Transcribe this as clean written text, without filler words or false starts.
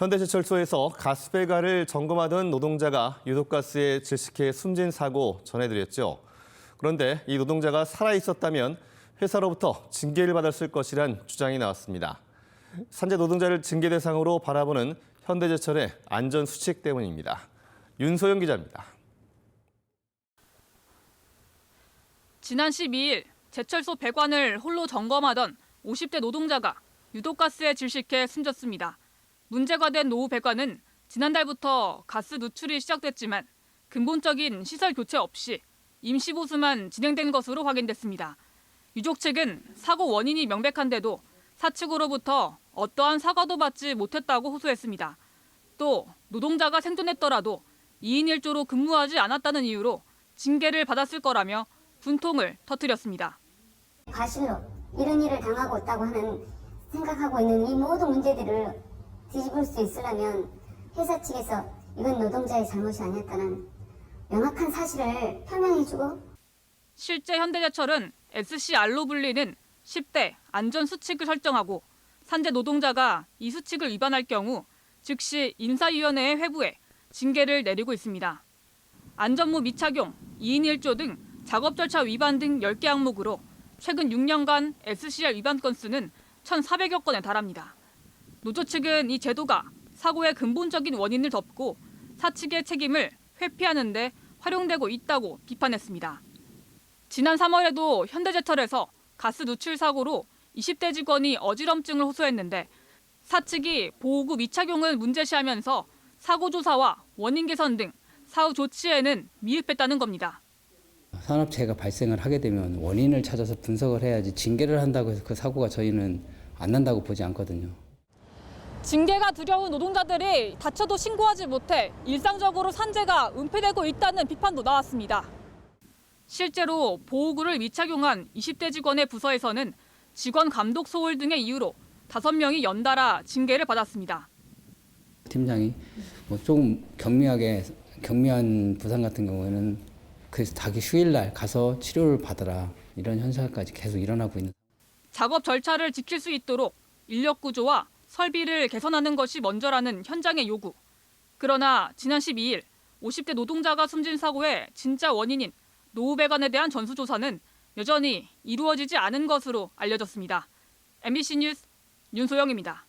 현대제철소에서 가스배관을 점검하던 노동자가 유독가스에 질식해 숨진 사고 전해드렸죠. 그런데 이 노동자가 살아있었다면 회사로부터 징계를 받았을 것이란 주장이 나왔습니다. 산재 노동자를 징계 대상으로 바라보는 현대제철의 안전수칙 때문입니다. 윤소영 기자입니다. 지난 12일 제철소 배관을 홀로 점검하던 50대 노동자가 유독가스에 질식해 숨졌습니다. 문제가 된 노후 배관은 지난달부터 가스 누출이 시작됐지만 근본적인 시설 교체 없이 임시 보수만 진행된 것으로 확인됐습니다. 유족 측은 사고 원인이 명백한데도 사측으로부터 어떠한 사과도 받지 못했다고 호소했습니다. 또 노동자가 생존했더라도 2인 1조로 근무하지 않았다는 이유로 징계를 받았을 거라며 분통을 터뜨렸습니다. 과실로 이런 일을 당하고 있다고 하는 생각하고 있는 이 모든 문제들을 뒤집을 수 있으려면 회사 측에서 이건 노동자의 잘못이 아니었다는 명확한 사실을 표명해주고 실제 현대제철은 SCR로 불리는 10대 안전수칙을 설정하고 산재 노동자가 이 수칙을 위반할 경우 즉시 인사위원회에 회부해 징계를 내리고 있습니다. 안전모 미착용, 2인 1조 등 작업 절차 위반 등 10개 항목으로 최근 6년간 SCR 위반 건수는 1,400여 건에 달합니다. 노조 측은 이 제도가 사고의 근본적인 원인을 덮고 사측의 책임을 회피하는 데 활용되고 있다고 비판했습니다. 지난 3월에도 현대제철에서 가스 누출 사고로 20대 직원이 어지럼증을 호소했는데 사측이 보호구 미착용을 문제시하면서 사고 조사와 원인 개선 등 사후 조치에는 미흡했다는 겁니다. 산업재해가 발생을 하게 되면 원인을 찾아서 분석을 해야지 징계를 한다고 해서 그 사고가 저희는 안 난다고 보지 않거든요. 징계가 두려운 노동자들이 다쳐도 신고하지 못해 일상적으로 산재가 은폐되고 있다는 비판도 나왔습니다. 실제로 보호구를 미착용한 20대 직원의 부서에서는 직원 감독 소홀 등의 이유로 5명이 연달아 징계를 받았습니다. 팀장이 조금 경미한 부상 같은 경우에는 그래서 자기 휴일날 가서 치료를 받아라 이런 현상까지 계속 일어나고 있는. 작업 절차를 지킬 수 있도록 인력 구조와 설비를 개선하는 것이 먼저라는 현장의 요구. 그러나 지난 12일 50대 노동자가 숨진 사고의 진짜 원인인 노후 배관에 대한 전수조사는 여전히 이루어지지 않은 것으로 알려졌습니다. MBC 뉴스 윤소영입니다.